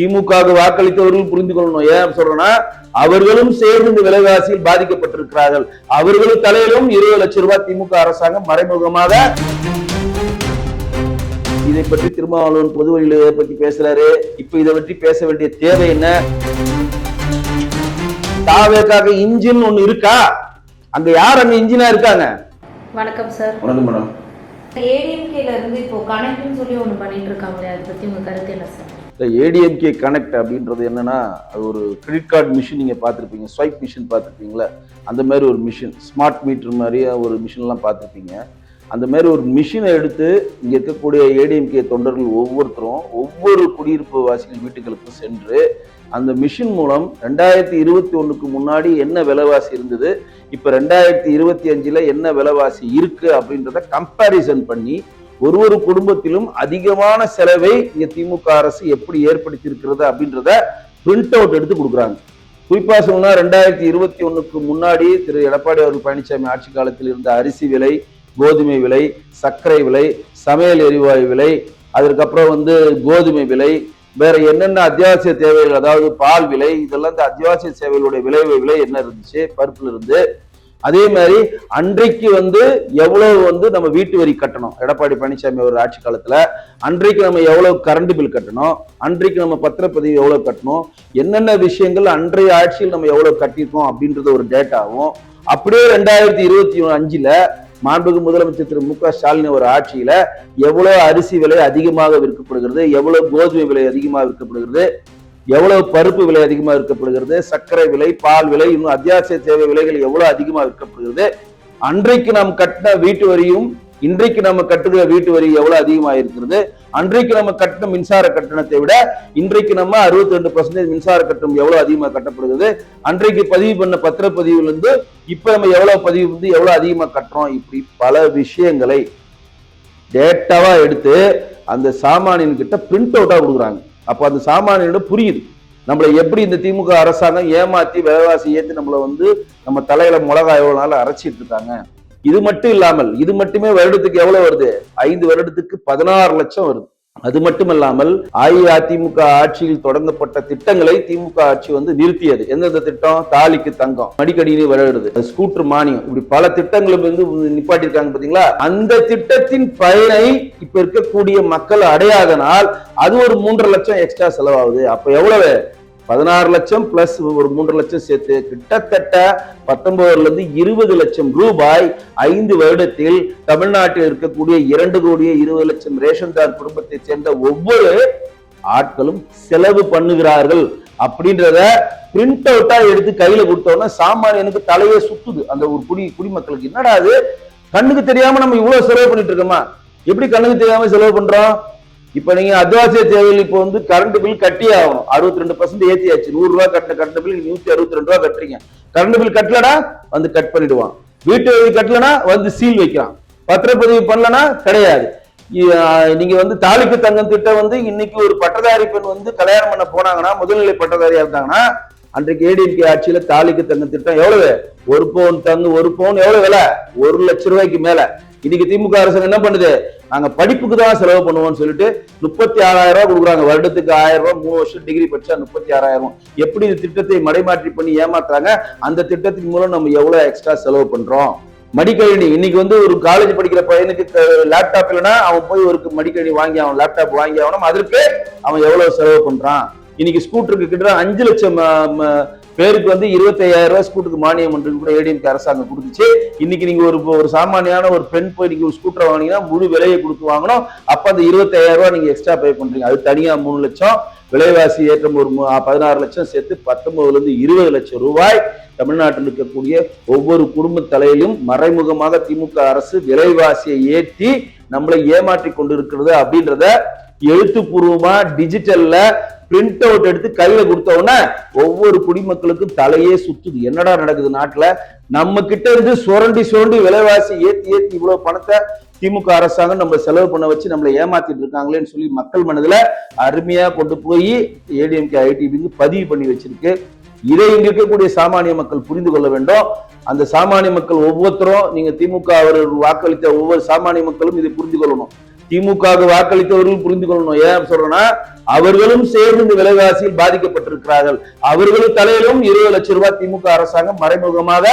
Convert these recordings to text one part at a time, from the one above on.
திமுக வாக்களித்தவர்கள் புரிந்து கொள்ளணும். ஏன் சொல்றேன்னா, அவர்களும் சேர்ந்து இந்த விலைவாசியில் பாதிக்கப்பட்டிருக்கிறார்கள். அவர்களும் தலையிலும் 20 லட்சம் ரூபாய் திமுக அரசாங்கம் மறைமுகமாக இதை பற்றி திருமாவளவன் பொது வழியில பற்றி பேசுறாரு. இப்ப இதை பற்றி பேச வேண்டிய தேவை என்ன? தாவேக்காக இன்ஜின் ஒண்ணு இருக்கா? அங்க யார் அங்க இன்ஜினா இருக்காங்க? வணக்கம் சார். வணக்கம் மேடம். ஏடிஎம்கேல இருந்து இப்போ கனெக்ட்னு சொல்லி ஒன்று பண்ணிட்டு இருக்காங்களே, அதை பத்தி உங்க கருத்து என்ன சார்? ஏடிஎம்கே கனெக்ட் அப்படின்றது என்னன்னா, அது ஒரு கிரெடிட் கார்டு மிஷின் நீங்க பார்த்துருப்பீங்க, ஸ்வைப் மிஷின் பார்த்துருப்பீங்களா? அந்த மாதிரி ஒரு மிஷின், ஸ்மார்ட் மீட்டர் மாதிரியா ஒரு மிஷின்லாம் பார்த்துருப்பீங்க. அந்த மாதிரி ஒரு மிஷினை எடுத்து இங்க இருக்கக்கூடிய ஏடிஎம்கே தொண்டர்கள் ஒவ்வொருத்தரும் ஒவ்வொரு குடியிருப்பு வாசிகள் வீட்டுகளுக்கும் சென்று அந்த மிஷின் மூலம் 2021க்கு முன்னாடி என்ன விலைவாசி இருந்தது, இப்ப 2025ல என்ன விலைவாசி இருக்கு அப்படின்றத கம்பேரிசன் பண்ணி ஒரு குடும்பத்திலும் அதிகமான செலவை இங்க திமுக அரசு எப்படி ஏற்படுத்தி இருக்கிறது அப்படின்றத பிரிண்ட் அவுட் எடுத்து கொடுக்குறாங்க. குறிப்பா சொன்னா 2021க்கு முன்னாடி திரு எடப்பாடி அவர்கள் பழனிசாமி ஆட்சி காலத்தில் இருந்த அரிசி விலை, கோதுமை விலை, சர்க்கரை விலை, சமையல் எரிவாயு விலை, அதற்கப்புறம் கோதுமை விலை, வேற என்னென்ன அத்தியாவசிய தேவைகள், அதாவது பால் விலை, இதெல்லாம் இந்த அத்தியாவசிய சேவைகளுடைய விலை என்ன இருந்துச்சு பருப்புல இருந்து. அதே மாதிரி அன்றைக்கு எவ்வளவு நம்ம வீட்டு வரி கட்டணும் எடப்பாடி பழனிசாமி ஒரு ஆட்சி காலத்துல, அன்றைக்கு நம்ம எவ்வளவு கரண்ட் பில் கட்டணும், அன்றைக்கு நம்ம பத்திரப்பதிவு எவ்வளவு கட்டணும், என்னென்ன விஷயங்கள் அன்றைய ஆட்சியில் நம்ம எவ்வளவு கட்டியிருக்கோம் அப்படின்றது ஒரு டேட்டாவும், அப்படியே 2025ல மாண்புமிகு முதலமைச்சர் திரு மு.க. ஸ்டாலின் ஒரு ஆட்சியில எவ்வளவு அரிசி விலை அதிகமாக விற்கப்படுகிறது, எவ்வளவு கோதுமை விலை அதிகமாக விற்கப்படுகிறது, எவ்வளவு பருப்பு விலை அதிகமாக விற்கப்படுகிறது, சர்க்கரை விலை, பால் விலை, இன்னும் அத்தியாவசிய தேவை விலைகள் எவ்வளவு அதிகமாக விற்கப்படுகிறது, அன்றைக்கு நாம் கட்டின வீட்டு வரியும் இன்றைக்கு நம்ம கட்டுகிற வீட்டு வரி எவ்வளவு அதிகமாக இருக்கிறது, அன்றைக்கு நம்ம கட்டின மின்சார கட்டணத்தை விட இன்றைக்கு நம்ம 62% மின்சார கட்டணம் எவ்வளவு அதிகமாக கட்டப்படுகிறது, அன்றைக்கு பதிவு பண்ண பத்திரப்பதிவுல இருந்து இப்ப நம்ம எவ்வளவு பதிவு எவ்வளவு அதிகமாக கட்டுறோம், இப்படி பல விஷயங்களை டேட்டாவா எடுத்து அந்த சாமானியன் கிட்ட பிரிண்ட் அவுட்டா கொடுக்குறாங்க. அப்ப அந்த சாமானியோட புரியுது நம்மளை எப்படி இந்த திமுக அரசாங்கம் ஏமாத்தி விலைவாசி ஏற்றி நம்மளை நம்ம தலையில மிளகாய் எவ்வளவு நாள் அரைச்சிட்டு இருக்காங்க. இது மட்டும் இல்லாமல் இது மட்டுமே வருடத்துக்கு எவ்வளவு வருது? 5 வருடத்துக்கு 16 லட்சம் வருது. அது மட்டும் இல்லாமல் அஇஅதிமுக ஆட்சியில் தொடங்கப்பட்ட திட்டங்களை திமுக ஆட்சி நிறுத்தியது. எந்தெந்த திட்டம்? தாலிக்கு தங்கம், மடிக்கடியிலே வருகிறது, ஸ்கூட்டர் மானியம், இப்படி பல திட்டங்களும் நிப்பாட்டிருக்காங்க பாத்தீங்களா? அந்த திட்டத்தின் பயனை இப்ப இருக்கக்கூடிய மக்கள் அடையாதனால் அது ஒரு 3.5 லட்சம் எக்ஸ்ட்ரா செலவாகுது. அப்ப எவ்வளவு? 16 லட்சம் பிளஸ் ஒரு 3.5 லட்சம் சேர்த்து கிட்டத்தட்ட 19ல இருந்து 20 லட்சம் ரூபாய் 5 வருடத்தில் தமிழ்நாட்டில் இருக்கக்கூடிய 2,20,00,000 ரேஷன்தார் குடும்பத்தை சேர்ந்த ஒவ்வொரு ஆட்களும் செலவு பண்ணுகிறார்கள் அப்படின்றத பிரிண்ட் அவுட்டா எடுத்து கையில கொடுத்தோம்னா சாமானியனுக்கு தலையே சுத்துது. அந்த ஒரு குடிமக்களுக்கு என்னடா அது, கண்ணுக்கு தெரியாம நம்ம இவ்வளவு செலவு பண்ணிட்டு இருக்கோமா? எப்படி கண்ணுக்கு தெரியாம செலவு பண்றோம்? இப்ப நீங்க அத்தியாவசிய தேவையில் இப்ப கரண்ட் பில் கட்டியே ஆகணும். 62% ஏத்தியாச்சு. 100 ரூபாய் கட்டின கரண்ட் பில் 162 ரூபாய் கட்டுறீங்க. கரண்ட் பில் கட்டலடா கட் பண்ணிடுவான். வீட்டு வரி கட்டலனா சீல் வைக்கிறான். பத்திரப்பதிவு பண்ணலனா கிடையாது. நீங்க தாலிக்கு தங்கம் திட்டம் இன்னைக்கு ஒரு பட்டதாரி பெண் கல்யாணம் பண்ண போனாங்கன்னா, முதல்நிலை பட்டதாரியா இருந்தாங்கன்னா, அன்றைக்கு ஏடிஎம்கே ஆட்சியில தாலிக்கு தங்கம் திட்டம் எவ்வளவு? 1 பவுன் தங்கு 1 பவுன் எவ்வளவு விலை? 1 லட்சம் ரூபாய்க்கு மேல. இன்னைக்கு திமுக அரசு என்ன பண்ணுது? நாங்க படிப்புக்கு தான் செலவு பண்ணுவோம்னு சொல்லிட்டு 36,000 ரூபாய் கொடுக்குறாங்க. வருடத்துக்கு 1000 ரூபாய், 3 வருஷம் டிகிரி படிச்சா 36,000. எப்படி இந்த திட்டத்தை மடைமாற்றி பண்ணி ஏமாத்துறாங்க? அந்த திட்டத்தின் மூலம் நம்ம எவ்வளவு எக்ஸ்ட்ரா செலவு பண்றோம்? மடிக்கணினி இன்னைக்கு ஒரு காலேஜ் படிக்கிற பையனுக்கு லேப்டாப் இல்லைன்னா அவன் போய் ஒரு மடிக்கணினி வாங்கி அவன் லேப்டாப் வாங்கி ஆகணும். அதற்கு அவன் எவ்வளவு செலவு பண்றான்? இன்னைக்கு ஸ்கூட்டருக்கு கிட்ட 5 லட்சம் பேருக்கு 25,000 ரூபாய் ஸ்கூட்டருக்கு மானியம் கூட ஏடிஎம்கே அரசாங்கம் கொடுத்துச்சு. இன்னைக்கு நீங்க ஒரு சாமானியான ஒரு பெண் போய் நீங்க ஒரு ஸ்கூட்டர் வாங்கினீங்கன்னா முழு விலையை கொடுத்து வாங்கணும். அப்ப அந்த 25,000 ரூபாய் நீங்க எக்ஸ்ட்ரா பே பண்றீங்க. அது தனியா 3 லட்சம், விலைவாசி ஏற்றம் ஒரு 16 லட்சம் சேர்த்து 19ல இருந்து 20 லட்சம் ரூபாய் தமிழ்நாட்டில் இருக்கக்கூடிய ஒவ்வொரு குடும்ப தலையிலும் மறைமுகமாக திமுக அரசு விலைவாசியை ஏற்றி நம்மளை ஏமாற்றி கொண்டிருக்கிறது அப்படின்றத எழுத்துப்பூர்வமா டிஜிட்டல்ல பிரிண்ட் அவுட் எடுத்து கையில கொடுத்தோன்னா ஒவ்வொரு குடிமக்களுக்கும் தலையே சுத்துது. என்னடா நடக்குது நாட்டுல? நம்ம கிட்ட இருந்து சுரண்டி விலைவாசி ஏத்தி இவ்வளவு பணத்தை திமுக அரசாங்கம் நம்ம செலவு பண்ண வச்சு நம்மளை ஏமாத்திட்டு இருக்காங்களேன்னு சொல்லி மக்கள் மனதுல அருமையா கொண்டு போய் ஏடிஎம்கே ஐடிபிக்கு பதிவு பண்ணி வச்சிருக்கு. இதை இங்க இருக்கக்கூடிய சாமானிய மக்கள் புரிந்து கொள்ள வேண்டும். அந்த சாமானிய மக்கள் ஒவ்வொருத்தரும், நீங்க திமுக அவர்கள் வாக்களித்த ஒவ்வொரு சாமானிய மக்களும் இதை புரிந்து கொள்ளணும். திமுக வாக்களித்தவர்கள் புரிந்து கொள்ளணும். ஏன் சொல்றேன்னா, அவர்களும் சேர்ந்து இந்த விலைவாசியில் பாதிக்கப்பட்டிருக்கிறார்கள். அவர்களும் தலையிலும் 20 லட்சம் ரூபாய் திமுக அரசாங்கம் மறைமுகமாக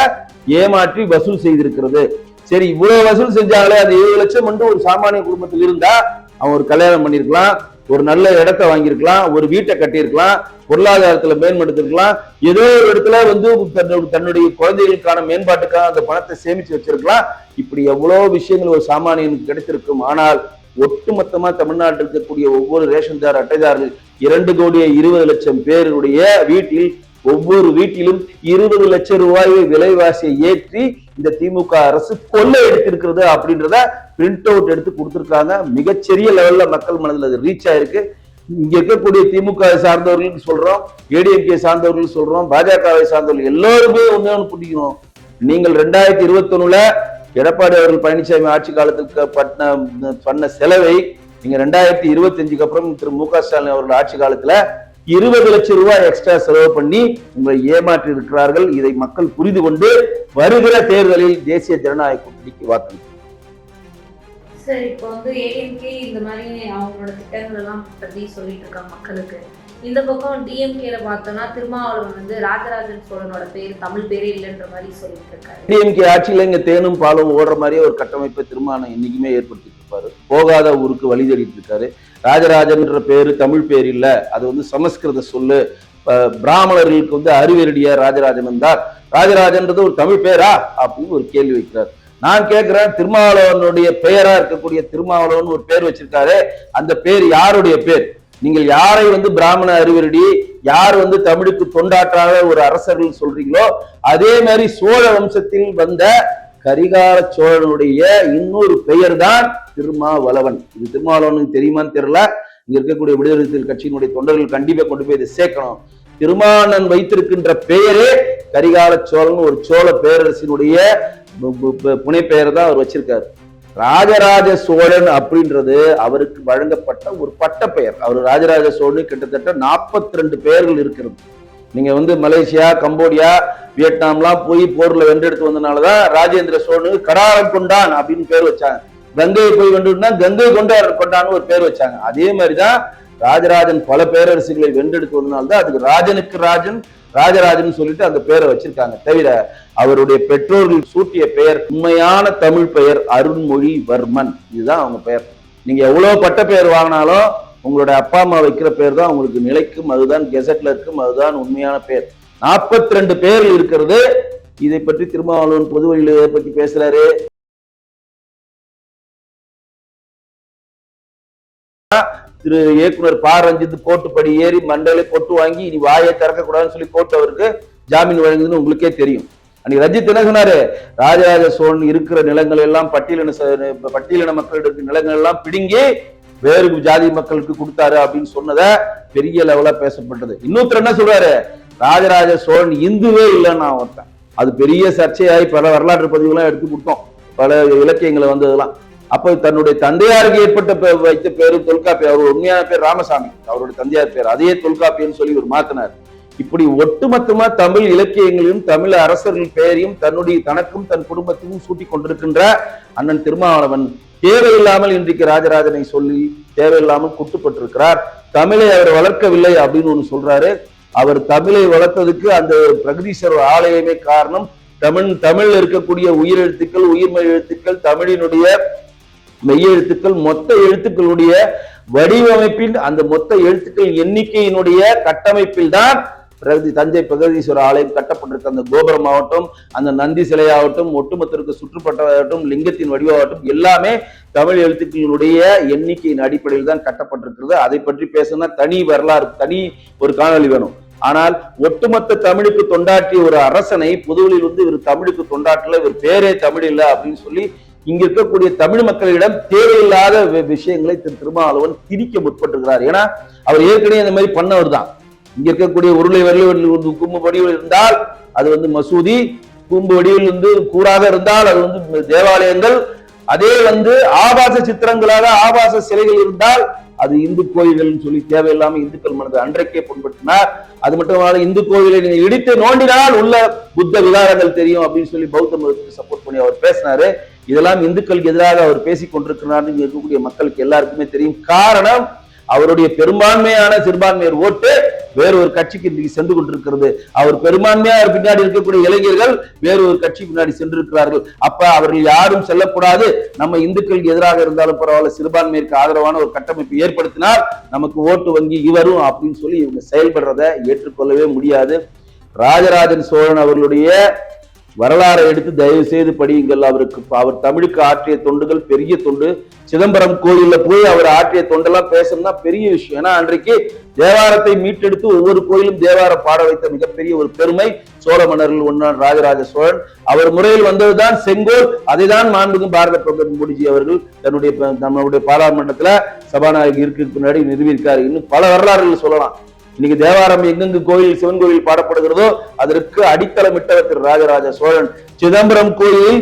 ஏமாற்றி வசூல் செய்திருக்கிறது. சரி, இவ்வளவு வசூல் செஞ்சாங்களே, அந்த 20 லட்சம் வந்து ஒரு சாமானிய குடும்பத்தில் இருந்தா அவன் ஒரு கல்யாணம் பண்ணிருக்கலாம், ஒரு நல்ல இடத்தை வாங்கியிருக்கலாம், ஒரு வீட்டை கட்டியிருக்கலாம், பொருளாதாரத்துல மேம்படுத்திருக்கலாம், ஏதோ ஒரு இடத்துல வந்து தன்னுடைய குழந்தைகளுக்கான மேம்பாட்டுக்காக அந்த பணத்தை சேமிச்சு வச்சிருக்கலாம். இப்படி எவ்வளவு விஷயங்கள் ஒரு சாமானியனுக்கு கிடைத்திருக்கும். ஆனால் ஒட்டுமொத்தமா தமிழ்நாட்டில் இருக்கக்கூடிய ஒவ்வொரு ரேஷன்தார் அட்டைதாரர்கள் 2,20,00,000 பேருடைய வீட்டில் ஒவ்வொரு வீட்டிலும் 20 லட்சம் ரூபாய் விலைவாசியை ஏற்றி இந்த திமுக அரசு கொள்ளை எடுத்திருக்கிறது அப்படின்றத பிரிண்ட் அவுட் எடுத்து கொடுத்திருக்காங்க. மிகச்சிறிய லெவல்ல மக்கள் மனதில் அது ரீச் ஆயிருக்கு. இங்க இருக்கக்கூடிய திமுக சார்ந்தவர்களுக்கு சொல்றோம், ஏடிஎம்கே சார்ந்தவர்கள் சொல்றோம், பாஜகவை சார்ந்தவர்கள் எல்லாருமே ஒண்ணு புரிஞ்சுக்கணும். நீங்கள் 2021ல எடப்பாடி அவர்கள் பழனிசாமி ஆட்சி காலத்துக்கு பண்ண செலவை நீங்க 2025க்கு அப்புறம் திரு மு.க. ஸ்டாலின் அவர்கள் ஆட்சி காலத்துல 20 லட்சம் ரூபாய் எக்ஸ்ட்ரா செலவு பண்ணி உங்களை ஏமாற்றி இருக்கிறார்கள். இதை மக்கள் புரிந்து கொண்டு வருகிற தேர்தலில் தேசிய ஜனநாயக கூட்டணிக்கு வாக்களிக்கும். சார், இப்போ வந்து ஏடிஎம்கே இந்த மாதிரி அவங்களோட திட்டங்கள் எல்லாம் பற்றி சொல்லிட்டு இருக்காங்க மக்களுக்கு. இந்த பக்கம் டிஎம்கேல பார்த்தோம்னா திருமாவளவன் வந்து ராஜராஜன் சோழனோட பேர் தமிழ் பேரே இல்லைன்ற மாதிரி சொல்லிட்டு இருக்காரு. டிஎம்கே ஆட்சியில இங்க தேனும் பாலும் ஓடுற மாதிரியே ஒரு கட்டமைப்பை திருமாவளவன் என்னைக்குமே ஏற்படுத்திட்டு இருப்பாரு. போகாத ஊருக்கு வழி தேடிட்டு இருக்காரு. ராஜராஜன்ற பேரு தமிழ் பேர் இல்ல, அது வந்து சமஸ்கிருத சொல்லு. பிராமணர்களுக்கு வந்து அறிவெரடியா ராஜராஜன் வந்தார், ராஜராஜன்றது ஒரு தமிழ் பேரா அப்படின்னு ஒரு கேள்வி வைக்கிறார். நான் கேட்கிறேன், திருமாவளவனுடைய பெயரா இருக்கக்கூடிய திருமாவளவன் ஒரு பேர் வச்சிருக்காரு, அந்த பேர் யாருடைய பேர்? நீங்கள் யாரை வந்து பிராமண அறிவரடி, யார் வந்து தமிழுக்கு தொண்டாற்றாத ஒரு அரசர்கள் சொல்றீங்களோ, அதே மாதிரி சோழ வம்சத்தில் வந்த கரிகால சோழனுடைய இன்னொரு பெயர் தான் திருமாவளவன். இது திருமாவளவனுக்கு தெரியுமான்னு தெரியல. இங்க இருக்கக்கூடிய விடுதலை கட்சியினுடைய தொண்டர்கள் கண்டிப்பா கொண்டு போய் இதை சேர்க்கணும். திருமானன் வைத்திருக்கின்ற பெயரே கரிகால சோழன், ஒரு சோழ பேரரசினுடைய புனை பெயர் தான் அவர் வச்சிருக்காரு. ராஜராஜ சோழன் அப்படின்றது அவருக்கு வழங்கப்பட்ட ஒரு பட்ட பெயர். அவர் ராஜராஜ சோழன் கிட்டத்தட்ட 42 பெயர்கள் இருக்கிறது. நீங்க வந்து மலேசியா, கம்போடியா, வியட்நாம்லாம் போய் போர்ல வென்றெடுத்து வந்தனாலதான் ராஜேந்திர சோழனுக்கு கடாரம் கொண்டான் அப்படின்னு பேர் வச்சாங்க. கங்கையை போய் வென்றுனா கங்கை கொண்டான்னு ஒரு பேர் வச்சாங்க. அதே மாதிரிதான் ராஜராஜன் பல பேரரசுகளை வென்றெடுத்து வந்தனால்தான் அதுக்கு ராஜனுக்கு ராஜன், ராஜராஜன் சொல்லிட்டு அந்த பேரை வச்சிருக்காங்க. தவிர அவருடைய பெற்றோர்கள் சூட்டிய பெயர் உண்மையான தமிழ் பெயர் அருண்மொழிவர்மன். இதுதான் அவங்க பெயர். நீங்க எவ்வளவு பட்ட பெயர் வாங்கினாலும் உங்களுடைய அப்பா அம்மா வைக்கிற பேர் தான் உங்களுக்கு நிலைக்கும், அதுதான் கெசட்ல இருக்கும், அதுதான் உண்மையான பேர். 42 பேர்கள் இருக்கிறது. இதை பற்றி திருமாவளவன் பொது வழியில பற்றி பேசுறாரு. திரு இயக்குனர் ப. ரஞ்சித் கோட்டுப்படி ஏறி மண்டல கொட்டு வாங்கி இனி வாயை திறக்க கூடாதுன்னு சொல்லி கோர்ட் அவருக்கு ஜாமீன் வழங்குதுன்னு உங்களுக்கே தெரியும். அன்னைக்கு ரஞ்சித் என்ன சொன்னாரு? ராஜராஜ சோழன் இருக்கிற நிலங்கள் எல்லாம் பட்டியலின மக்களுக்கு நிலங்கள் எல்லாம் பிடுங்கி வேறு ஜாதி மக்களுக்கு கொடுத்தாரு அப்படின்னு சொன்னதை பெரிய லெவலா பேசப்பட்டது. இன்னொருத்தர் என்ன சொல்றாரு? ராஜராஜ சோழன் இந்துவே இல்லைன்னா ஒருத்தன். அது பெரிய சர்ச்சையாகி பல வரலாற்று பதிவுகள்லாம் எடுத்து கொடுத்தோம், பல இலக்கியங்களை வந்ததெல்லாம். அப்ப தன்னுடைய தந்தையாருக்கு ஏற்பட்ட வைத்த பேரு தொல்காப்பியம். அவரோட உண்மையான பேர் ராமசாமி, அவருடைய தந்தையார் பேர் அதையே தொல்காப்பியம்னு சொல்லி ஒரு மாத்தினார். இப்படி ஒட்டுமொத்தமா தமிழ் இலக்கியங்களையும் தமிழ் அரசர்கள் பெயரையும் தனக்கும் தன் குடும்பத்துக்கும் சூட்டி கொண்டிருக்கின்ற அண்ணன் திருமாவளவன் தேவையில்லாமல் இன்றைக்கு ராஜராஜனை சொல்லி தேவையில்லாமல் குட்டுப்பட்டிருக்கிறார். தமிழை அவர் வளர்க்கவில்லை அப்படின்னு ஒண்ணு சொல்றாரு. அவர் தமிழை வளர்த்ததுக்கு அந்த பிரகதீஸ்வரர் ஆலயமே காரணம். தமிழ்ல இருக்கக்கூடிய உயிரெழுத்துக்கள், உயிர்மெய் எழுத்துக்கள், தமிழினுடைய மெய்யெழுத்துக்கள், மொத்த எழுத்துக்களுடைய வடிவமைப்பில் அந்த மொத்த எழுத்துக்கள் எண்ணிக்கையினுடைய கட்டமைப்பில் தான் தஞ்சை பிரகதீஸ்வரர் ஆலயம் கட்டப்பட்டிருக்க. அந்த கோபுரம் ஆகட்டும், அந்த நந்தி சிலையாகட்டும், ஒட்டுமொத்தருக்கு சுற்றுப்பட்டதாகட்டும், லிங்கத்தின் வடிவாகட்டும், எல்லாமே தமிழ் எழுத்துக்களுடைய எண்ணிக்கையின் அடிப்படையில் தான் கட்டப்பட்டிருக்கிறது. அதை பற்றி பேசணும்னா தனி வரலாறு, தனி ஒரு காணொலி வேணும். ஆனால் ஒட்டுமொத்த தமிழுக்கு தொண்டாற்றிய ஒரு அரசனை பொதுவெளியில் வந்து இவர் தமிழுக்கு தொண்டாற்றல, இவர் பேரே தமிழ் இல்லை அப்படின்னு சொல்லி இங்க இருக்கக்கூடிய தமிழ் மக்களிடம் தேவையில்லாத விஷயங்களை திருமாவளவன் திணிக்க முற்பட்டிருக்கிறார். ஏன்னா அவர் ஏற்கனவே அந்த மாதிரி பண்ணவர் தான். இங்க இருக்கக்கூடிய உருளை வடிவில் கும்பு வடிவில் இருந்தால் அது வந்து மசூதி, கூம்பு வடிவில் இருந்து கூறாக இருந்தால் அது வந்து தேவாலயங்கள், அதே வந்து ஆபாச சித்திரங்களாக ஆபாச சிலைகள் இருந்தால் அது இந்து கோயில்கள் சொல்லி தேவையில்லாம இந்துக்கள் மனதை அன்றைக்கே புண்படுத்தினார். அது மட்டும் இந்து கோயிலை நீங்க இடித்து நோண்டினால் உள்ள புத்த விகாரங்கள் தெரியும் அப்படின்னு சொல்லி பௌத்த மதத்துக்கு சப்போர்ட் பண்ணி அவர் பேசினாரு. இதெல்லாம் இந்துக்களுக்கு எதிராக அவர் பேசிக் கொண்டிருக்கிறார் இருக்கக்கூடிய மக்களுக்கு எல்லாருக்குமே தெரியும். காரணம், அவருடைய பெரும்பான்மையான சிறுபான்மையர் ஓட்டு வேறொரு கட்சிக்கு இன்றைக்கு சென்று கொண்டிருக்கிறது. அவர் பெரும்பான்மையாக பின்னாடி இருக்கக்கூடிய இளைஞர்கள் வேறொரு கட்சி பின்னாடி சென்றிருக்கிறார்கள். அப்ப அவர்கள் யாரும் செல்லக்கூடாது, நம்ம இந்துக்களுக்கு எதிராக இருந்தாலும் பரவாயில்ல, சிறுபான்மையிற்கு ஆதரவான ஒரு கட்டமைப்பு ஏற்படுத்தினால் நமக்கு ஓட்டு வங்கி இவரும் அப்படின்னு சொல்லி இவங்க செயல்படுறதை ஏற்றுக்கொள்ளவே முடியாது. ராஜராஜன் சோழன் அவர்களுடைய வரலாறை எடுத்து தயவு செய்து படியுங்கள். அவர் தமிழுக்கு ஆற்றிய தொண்டுகள் பெரிய தொண்டு. சிதம்பரம் கோயில்ல போய் அவர் ஆற்றிய தொண்டெல்லாம் பேசணும்னா பெரிய விஷயம். ஏன்னா அன்றைக்கு தேவாரத்தை மீட்டெடுத்து ஒவ்வொரு கோயிலும் தேவார பாட வைத்த மிகப்பெரிய ஒரு பெருமை சோழ மன்னர்கள் ஒன்றான் ராஜராஜ சோழன். அவர் முறையில் வந்ததுதான் செங்கோல். அதை தான் மாண்புமிகு பாரத பிரதமர் மோடிஜி அவர்கள் நம்மளுடைய பாராளுமன்றத்துல சபாநாயகர் இருக்கு முன்னாடி நிறுவியிருக்காரு. இன்னும் பல வரலாறுகள் சொல்லலாம். இன்னைக்கு தேவாரம் எங்கெங்கு கோயில் சிவன் கோயில் பாடப்படுகிறதோ அதற்கு அடித்தளமிட்டவர் திரு ராஜராஜ சோழன். சிதம்பரம் கோயிலில்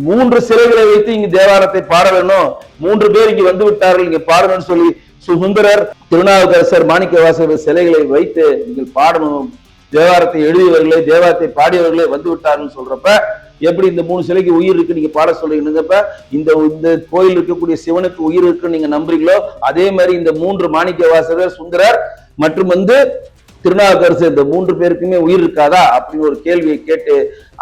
3 சிலைகளை வைத்து இங்கு தேவாரத்தை பாட வேணும், 3 பேர் இங்கு வந்து விட்டார்கள் இங்க பாடணும்னு சொல்லி சுந்தரர், திருநாவுக்கரசர், மாணிக்கவாசகர் சிலைகளை வைத்து நீங்கள் பாடணும், தேவாரத்தை எழுதியவர்களே தேவாரத்தை பாடியவர்களே வந்து விட்டார்கள் சொல்றப்ப எப்படி இந்த 3 சிலைக்கு உயிர் இருக்கு நீங்க பாட சொல்றீங்கப்ப இந்த கோயில் இருக்கக்கூடிய சிவனுக்கு உயிர் இருக்குன்னு நீங்க நம்புறீங்களோ அதே மாதிரி இந்த 3 மாணிக்கவாசகர், சுந்தரர் மற்றும் திருநாவுக்கரசு இந்த 3 பேருக்குமே உயிர் இருக்காதா அப்படின்னு ஒரு கேள்வியை கேட்டு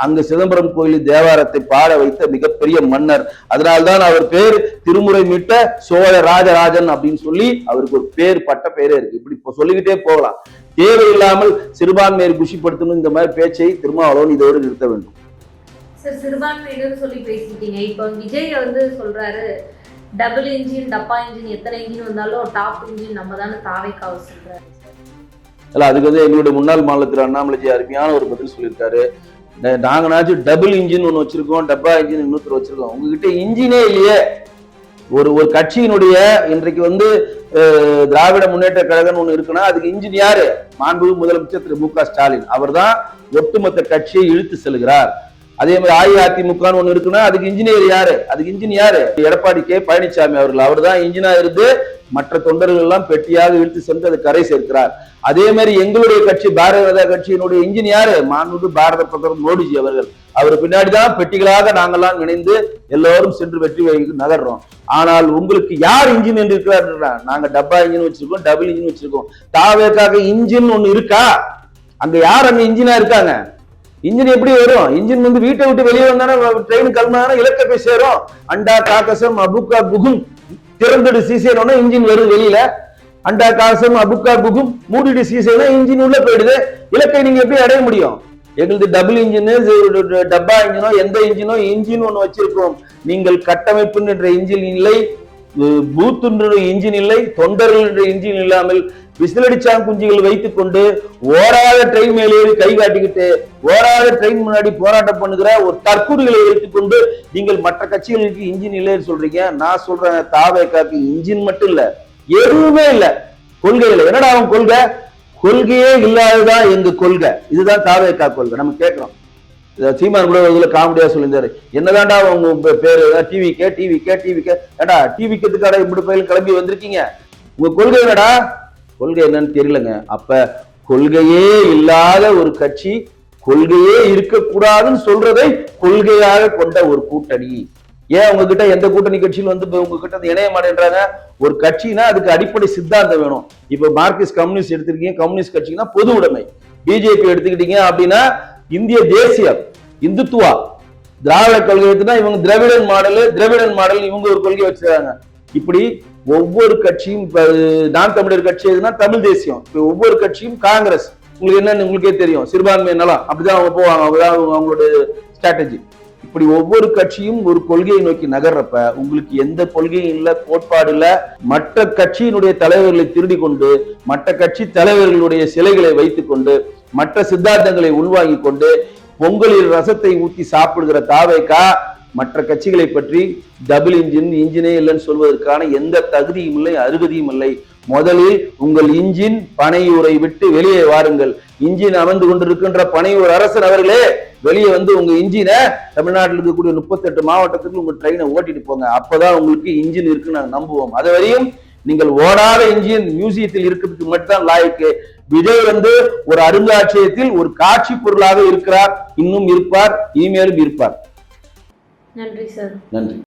அங்கு சிதம்பரம் கோயிலில் தேவாரத்தை பாட வைத்த மிகப்பெரிய மன்னர். அதனால்தான் அவர் பேர் திருமுறை மீட்ட சோழ ராஜராஜன் அப்படின்னு சொல்லி அவருக்கு ஒரு பேர் பட்ட பேரே இருக்கு. இப்படி சொல்லிக்கிட்டே போகலாம். தேவையில்லாமல் சிறுபான்மையை குஷிப்படுத்தணும் இந்த மாதிரி பேச்சை திருமாவளவன் இதோடு நிறுத்த வேண்டும். சார், சிறுபான்மையினர் சொல்லி பேசிட்டீங்க. இப்போ விஜய் சொல்றாரு டபுள் இன்ஜின் டப்பா இன்ஜின் எத்தனை இன்ஜின் வந்தாலும் டாப் இன்ஜின் நம்ம தானே தாவைக்காவ சொல்றாரு. இல்ல அதுக்கு எங்களுடைய முன்னாள் மாநிலத்தில் அண்ணாமலைஜி அருமையான ஒரு பதில் சொல்லியிருக்காரு. நாங்கனாச்சும் டபுள் இன்ஜின் ஒன்று வச்சிருக்கோம், டப்பா இன்ஜின் இன்னொருத்தர் வச்சிருக்கோம், உங்ககிட்ட இன்ஜினே இல்லையே. ஒரு கட்சியினுடைய இன்றைக்கு திராவிட முன்னேற்ற கழகம் ஒண்ணு இருக்குன்னா அதுக்கு இன்ஜின் யாரு? மாண்புமிகு முதலமைச்சர் திரு மு க ஸ்டாலின். அவர் தான் ஒட்டுமொத்த கட்சியை இழுத்து செல்கிறார். அதே மாதிரி அஇஅதிமுக ஒண்ணு இருக்குன்னா அதுக்கு இன்ஜினியர் யாரு? அதுக்கு இன்ஜின் யாரு? எடப்பாடி கே பழனிசாமி அவர்கள். அவர் தான் இன்ஜினா இருந்து மற்ற தொண்டர்கள் எல்லாம் பெட்டியாக இழுத்து சென்று அதை கரை சேர்க்கிறார். அதே மாதிரி எங்களுடைய கட்சி பாரதிய ஜனதா கட்சியினுடைய இன்ஜின் யாரு? மாண்புமிகு பாரத பிரதமர் மோடிஜி அவர்கள். அவர் பின்னாடிதான் பெட்டிகளாக நாங்கெல்லாம் இணைந்து எல்லோரும் சென்று வெற்றி நகர்றோம். ஆனால் உங்களுக்கு யார் இன்ஜின் என்று இருக்கிறார்? நாங்க டப்பா இன்ஜின் வச்சிருக்கோம், டபுள் இன்ஜின் வச்சிருக்கோம். தாவேக்காக இன்ஜின் ஒண்ணு இருக்கா? அங்க யார் அங்க இன்ஜினா இருக்காங்க? இன்ஜின் எப்படி வரும்? இன்ஜின் வீட்டை விட்டு வெளியே வந்தானே ட்ரெயின் கிளம்பினா இலக்க போய் சேரும். அண்டா காக்கசம் அபுக்கா புகும் திறந்துடு சீசேனோன்னா இன்ஜின் வருது வெளியில. அண்டா காசம் அபுக்கா புகும் மூடிடு சீசேனா இன்ஜின் உள்ள போயிடுது. இலக்கை நீங்க எப்படி அடைய முடியும்? எங்களுக்கு டபுள் இன்ஜின் டப்பா இன்ஜினோ எந்த இன்ஜினோ இன்ஜின் ஒண்ணு வச்சிருக்கோம். நீங்கள் கட்டமைப்பு என்ற இன்ஜின் இல்லை, பூத் இன்ஜின் இல்லை, தொண்டர்கள் என்ற இன்ஜின் இல்லாமல் விசிலடிச்சாங் குஞ்சுகள் வைத்துக் கொண்டு ஓடாத ட்ரெயின் மேலே கை காட்டிக்கிட்டு ஓடாத ட்ரெயின் முன்னாடி போராட்டம் பண்ணுகிற ஒரு தற்கூறுகளை வைத்துக் கொண்டு நீங்கள் மற்ற கட்சிகளுக்கு இன்ஜின் இல்லைன்னு சொல்றீங்க. நான் சொல்றேன், தாவேக்காக்கு இன்ஜின் மட்டும் இல்ல, எதுவுமே இல்ல, கொள்கை இல்லை. என்னடா அவன் கொள்கை? கொள்கையே இல்லாததான் எங்க கொள்கை. இதுதான் தாவேக்கா கொள்கை. நம்ம கேட்கிறோம். சீமான் கூட இதுல காமெடியா சொல்லியிருந்தாரு, என்னதான்டா உங்க பேரு? டிவிக்கே ஏடா டிவிக்கிறதுக்காக இப்படி பயிலும் கிளம்பி வந்திருக்கீங்க, உங்க கொள்கை என்னடா? கொள்கை என்னன்னு தெரியலங்க. அப்ப கொள்கையே இல்லாத ஒரு கட்சி, கொள்கையே இருக்கக்கூடாதுன்னு சொல்றதை கொள்கையாக கொண்ட ஒரு கூட்டணி. ஏன் உங்ககிட்ட எந்த கூட்டணி கட்சியில் உங்ககிட்ட இணைய மாட்டேன்றாங்க? ஒரு கட்சினா அதுக்கு அடிப்படை சித்தாந்தம் வேணும். இப்ப மார்க்சிஸ்ட் கம்யூனிஸ்ட் எடுத்துருக்கீங்க, கம்யூனிஸ்ட் கட்சினா பொது உடைமை. பிஜேபி எடுத்துக்கிட்டீங்க அப்படின்னா இந்திய தேசியம், இந்துத்துவா. திராவிட கொள்கை எடுத்துனா இவங்க திராவிடன் மாடல் இவங்க ஒரு கொள்கை வச்சிருக்காங்க. இப்படி ஒவ்வொரு கட்சியும், நான் தமிழர் கட்சி எதுனா தமிழ் தேசியம், ஒவ்வொரு கட்சியும் காங்கிரஸ், உங்களுக்கு என்னன்னு உங்களுக்கே தெரியும், சிறுபான்மை நலம், அப்படிதான் அவங்க போவாங்க, அவங்களுடைய ஸ்ட்ராட்டஜி. இப்படி ஒவ்வொரு கட்சியும் ஒரு கொள்கையை நோக்கி நகர்றப்ப உங்களுக்கு எந்த கொள்கையும் இல்ல, கோட்பாடு இல்ல. மற்ற கட்சியினுடைய தலைவர்களை திருடி கொண்டு, மற்ற கட்சி தலைவர்களுடைய சிலைகளை வைத்துக் கொண்டு, மற்ற சித்தாந்தங்களை உள்வாங்கி கொண்டு பொங்கலில் ரசத்தை ஊத்தி சாப்பிடுகிற தாவேக்கா மற்ற கட்சிகளை பற்றி டபுள் இன்ஜினே இல்லைன்னு சொல்வதற்கான எந்த தகுதியும் இல்லை, அருகதியும் இல்லை. முதலில் உங்கள் இன்ஜின் பனையூரை விட்டு வெளியே வாருங்கள். இன்ஜின் அமர்ந்து கொண்டிருக்கின்ற பனையூர் அரசன் அவர்களே, வெளியே உங்க இன்ஜினை தமிழ்நாட்டில் இருக்கக்கூடிய 38 மாவட்டத்துக்கு உங்க ட்ரெயினை ஓட்டிட்டு போங்க. அப்பதான் உங்களுக்கு இன்ஜின் இருக்குன்னு நாங்கள் நம்புவோம். அது வரையும் நீங்கள் ஓடாத இன்ஜின் மியூசியத்தில் இருக்கிறதுக்கு மட்டும்தான் லாய்க்கு. விஜய் ஒரு அருங்காட்சியகத்தில் ஒரு காட்சி பொருளாக இருக்கிறார், இன்னும் இருப்பார், இனிமேலும் இருப்பார். நன்றி சார். நன்றி.